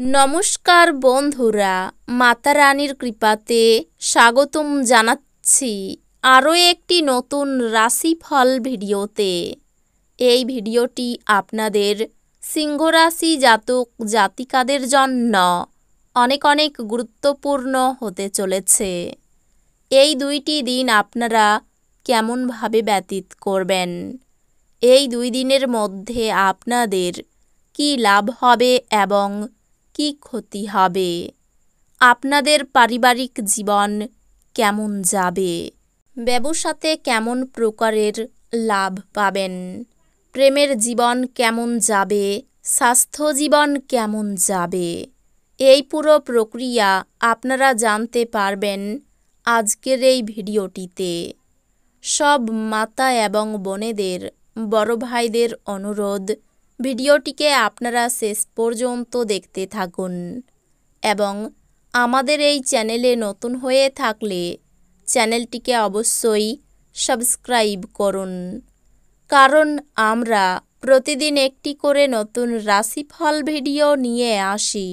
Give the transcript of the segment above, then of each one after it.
নমস্কার বন্ধুরা, মাতা রানীর কৃপাতে স্বাগতম জানাচ্ছি আরও একটি নতুন রাশিফল ভিডিওতে। এই ভিডিওটি আপনাদের সিংহ রাশি জাতক জাতিকাদের জন্য অনেক অনেক গুরুত্বপূর্ণ হতে চলেছে। এই দুইটি দিন আপনারা কেমনভাবে ব্যতীত করবেন, এই দুই দিনের মধ্যে আপনাদের কি লাভ হবে এবং কি ক্ষতি হবে, আপনাদের পারিবারিক জীবন কেমন যাবে, ব্যবসাতে কেমন প্রকারের লাভ পাবেন, প্রেমের জীবন কেমন যাবে, স্বাস্থ্য জীবন কেমন যাবে, এই পুরো প্রক্রিয়া আপনারা জানতে পারবেন আজকের এই ভিডিওটিতে। সব মাতা এবং বোনেদের, বড় ভাইদের অনুরোধ, ভিডিওটিকে আপনারা শেষ পর্যন্ত দেখতে থাকুন এবং আমাদের এই চ্যানেলে নতুন হয়ে থাকলে চ্যানেলটিকে অবশ্যই সাবস্ক্রাইব করুন, কারণ আমরা প্রতিদিন একটি করে নতুন রাশিফল ভিডিও নিয়ে আসি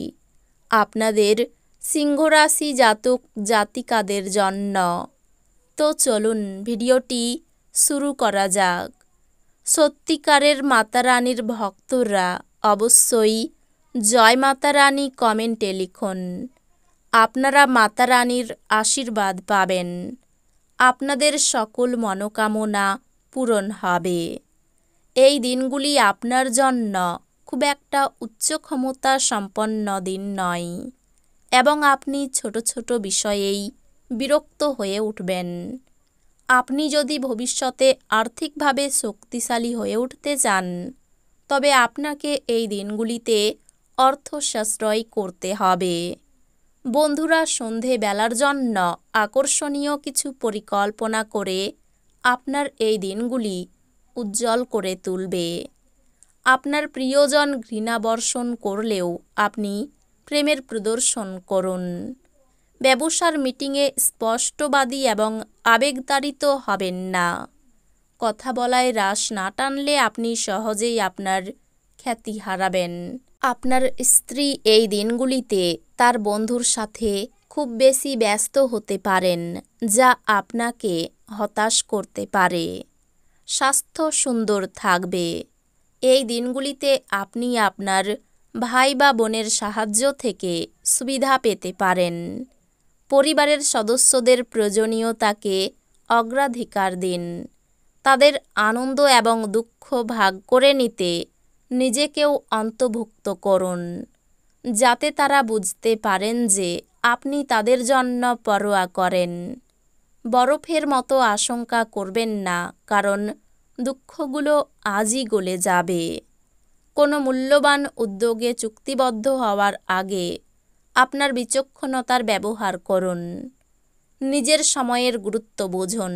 আপনাদের সিংহ রাশি জাতক জাতিকাদের জন্য। তো চলুন ভিডিওটি শুরু করা যাক। সত্যিকারের মাতা রানীর ভক্তরা অবশ্যই জয় মাতা রানী কমেন্টে লিখুন। আপনারা মাতা রানীর আশীর্বাদ পাবেন, আপনাদের সকল মনোকামনা পূরণ হবে। এই দিনগুলি আপনার জন্য খুব একটা উচ্চ ক্ষমতা সম্পন্ন দিন নয় এবং আপনি ছোট ছোট বিষয়েই বিরক্ত হয়ে উঠবেন। আপনি যদি ভবিষ্যতে আর্থিকভাবে শক্তিশালী হয়ে উঠতে চান, তবে আপনাকে এই দিনগুলিতে অর্থ সাশ্রয় করতে হবে। বন্ধুরা সন্ধেবেলার জন্য আকর্ষণীয় কিছু পরিকল্পনা করে আপনার এই দিনগুলি উজ্জ্বল করে তুলবে। আপনার প্রিয়জন ঘৃণা বর্ষণ করলেও আপনি প্রেমের প্রদর্শন করুন। ব্যবসার মিটিংয়ে স্পষ্টবাদী এবং আবেগতাড়িত হবেন না। কথা বলায় রাশ না টানলে আপনি সহজেই আপনার খ্যাতি হারাবেন। আপনার স্ত্রী এই দিনগুলিতে তার বন্ধুর সাথে খুব বেশি ব্যস্ত হতে পারেন, যা আপনাকে হতাশ করতে পারে। স্বাস্থ্য সুন্দর থাকবে। এই দিনগুলিতে আপনি আপনার ভাই বা বোনের সাহায্য থেকে সুবিধা পেতে পারেন। পরিবারের সদস্যদের প্রয়োজনীয়তাকে অগ্রাধিকার দিন। তাদের আনন্দ এবং দুঃখ ভাগ করে নিতে নিজেকেও অন্তর্ভুক্ত করুন, যাতে তারা বুঝতে পারেন যে আপনি তাদের জন্য পরোয়া করেন। বরফের মতো আশঙ্কা করবেন না, কারণ দুঃখগুলো আজই গলে যাবে। কোনো মূল্যবান উদ্যোগে চুক্তিবদ্ধ হওয়ার আগে আপনার বিচক্ষণতার ব্যবহার করুন। নিজের সময়ের গুরুত্ব বুঝুন।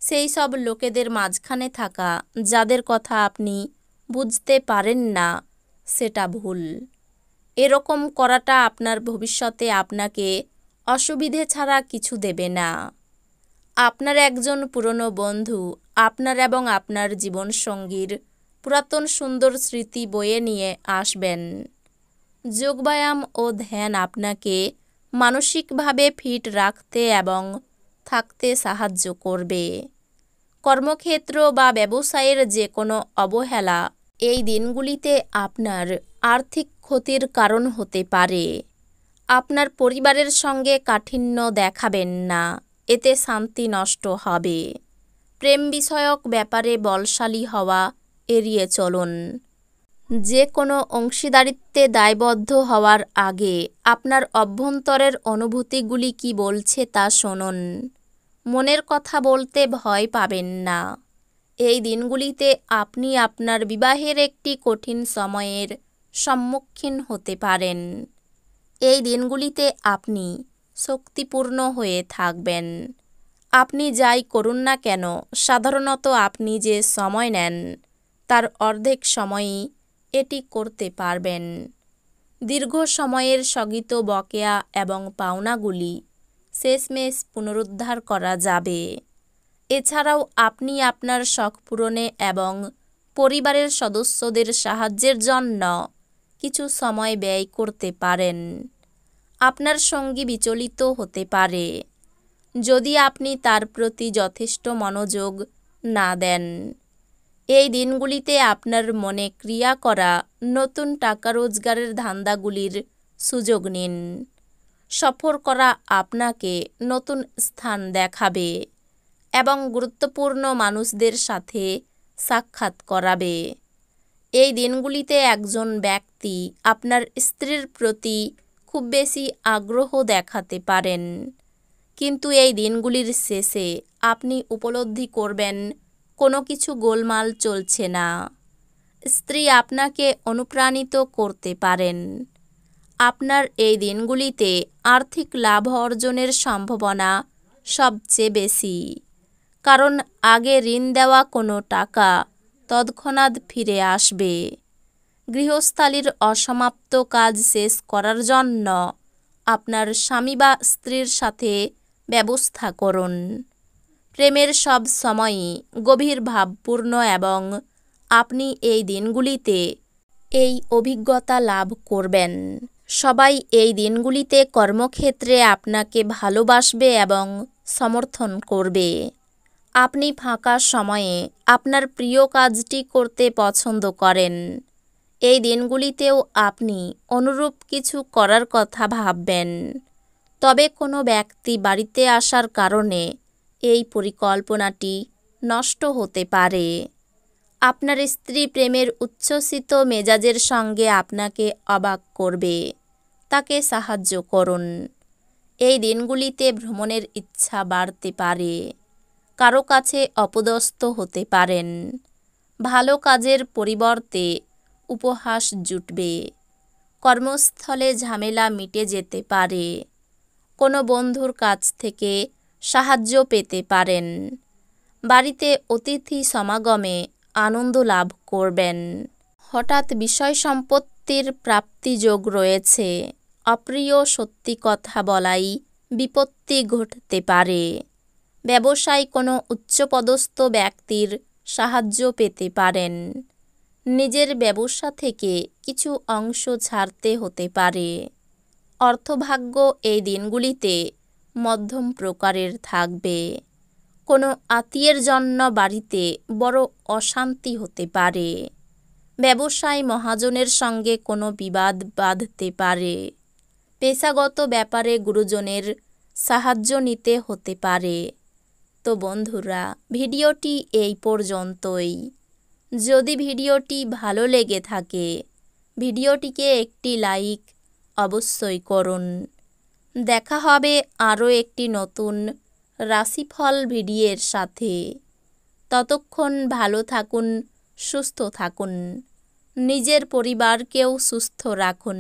সেই সব লোকেদের মাঝখানে থাকা যাদের কথা আপনি বুঝতে পারেন না, সেটা ভুল। এরকম করাটা আপনার ভবিষ্যতে আপনাকে অসুবিধে ছাড়া কিছু দেবে না। আপনার একজন পুরনো বন্ধু আপনার এবং আপনার জীবনসঙ্গীর পুরাতন সুন্দর স্মৃতি বয়ে নিয়ে আসবেন। যোগব্যায়াম ও ধ্যান আপনাকে মানসিকভাবে ফিট রাখতে এবং থাকতে সাহায্য করবে। কর্মক্ষেত্র বা ব্যবসায়ের যে কোনো অবহেলা এই দিনগুলিতে আপনার আর্থিক ক্ষতির কারণ হতে পারে। আপনার পরিবারের সঙ্গে কাঠিন্য দেখাবেন না, এতে শান্তি নষ্ট হবে। প্রেম বিষয়ক ব্যাপারে বলশালী হওয়া এড়িয়ে চলুন। যে কোনো অংশীদারিত্বে দায়বদ্ধ হওয়ার আগে আপনার অভ্যন্তরের অনুভূতিগুলি কি বলছে তা শুনুন। মনের কথা বলতে ভয় পাবেন না। এই দিনগুলিতে আপনি আপনার বিবাহের একটি কঠিন সময়ের সম্মুখীন হতে পারেন। এই দিনগুলিতে আপনি শক্তিপূর্ণ হয়ে থাকবেন। আপনি যাই করুন না কেন, সাধারণত আপনি যে সময় নেন তার অর্ধেক সময়ই এটি করতে পারবেন। দীর্ঘ সময়ের স্থগিত বকেয়া এবং পাওনাগুলি শেষমেশ পুনরুদ্ধার করা যাবে। এছাড়াও আপনি আপনার শখ পূরণে এবং পরিবারের সদস্যদের সাহায্যের জন্য কিছু সময় ব্যয় করতে পারেন। আপনার সঙ্গী বিচলিত হতে পারে যদি আপনি তার প্রতি যথেষ্ট মনোযোগ না দেন। এই দিনগুলিতে আপনার মনে ক্রিয়া করা নতুন টাকা রোজগারের ধান্দাগুলির সুযোগ নিন। সফর করা আপনাকে নতুন স্থান দেখাবে এবং গুরুত্বপূর্ণ মানুষদের সাথে সাক্ষাৎ করাবে। এই দিনগুলিতে একজন ব্যক্তি আপনার স্ত্রীর প্রতি খুব বেশি আগ্রহ দেখাতে পারেন, কিন্তু এই দিনগুলির শেষে আপনি উপলব্ধি করবেন কোনো কিছু গোলমাল চলছে না। স্ত্রী আপনাকে অনুপ্রাণিত করতে পারেন। আপনার এই দিনগুলিতে আর্থিক লাভ অর্জনের সম্ভাবনা সবচেয়ে বেশি, কারণ আগে ঋণ দেওয়া কোনো টাকা তৎক্ষণাৎ ফিরে আসবে। গৃহস্থালির অসমাপ্ত কাজ শেষ করার জন্য আপনার স্বামী বা স্ত্রীর সাথে ব্যবস্থা করুন। প্রেমের সব সময়ই গভীর ভাবপূর্ণ এবং আপনি এই দিনগুলিতে এই অভিজ্ঞতা লাভ করবেন। সবাই এই দিনগুলিতে কর্মক্ষেত্রে আপনাকে ভালোবাসবে এবং সমর্থন করবে। আপনি ফাঁকা সময়ে আপনার প্রিয় কাজটি করতে পছন্দ করেন। এই দিনগুলিতেও আপনি অনুরূপ কিছু করার কথা ভাববেন, তবে কোনো ব্যক্তি বাড়িতে আসার কারণে এই পরিকল্পনাটি নষ্ট হতে পারে। আপনার স্ত্রী প্রেমের উচ্ছ্বসিত মেজাজের সঙ্গে আপনাকে অবাক করবে। তাকে সাহায্য করুন। এই দিনগুলিতে ভ্রমণের ইচ্ছা বাড়তে পারে। কারো কাছে অপদস্থ হতে পারেন। ভালো কাজের পরিবর্তে উপহাস জুটবে। কর্মস্থলে ঝামেলা মিটে যেতে পারে। কোনো বন্ধুর কাছ থেকে সাহায্য পেতে পারেন। বাড়িতে অতিথি সমাগমে আনন্দ লাভ করবেন। হঠাৎ বিষয় সম্পত্তির প্রাপ্তিযোগ রয়েছে। অপ্রিয় সত্যি কথা বলাই বিপত্তি ঘটতে পারে। ব্যবসায় কোনো উচ্চপদস্থ ব্যক্তির সাহায্য পেতে পারেন। নিজের ব্যবসা থেকে কিছু অংশ ছাড়তে হতে পারে। অর্থভাগ্য এই দিনগুলিতে মধ্যম প্রকারের থাকবে। কোনো আত্মীয়ের জন্য বাড়িতে বড় অশান্তি হতে পারে। ব্যবসায় মহাজনের সঙ্গে কোনো বিবাদ বাধতে পারে। পেশাগত ব্যাপারে গুরুজনের সাহায্য নিতে হতে পারে। তো বন্ধুরা, ভিডিওটি এই পর্যন্তই। যদি ভিডিওটি ভালো লেগে থাকে, ভিডিওটিকে একটি লাইক অবশ্যই করুন। দেখা হবে আরও একটি নতুন রাশিফল ভিডিওর সাথে। ততক্ষণ ভালো থাকুন, সুস্থ থাকুন, নিজের পরিবারকেও সুস্থ রাখুন।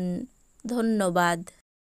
ধন্যবাদ।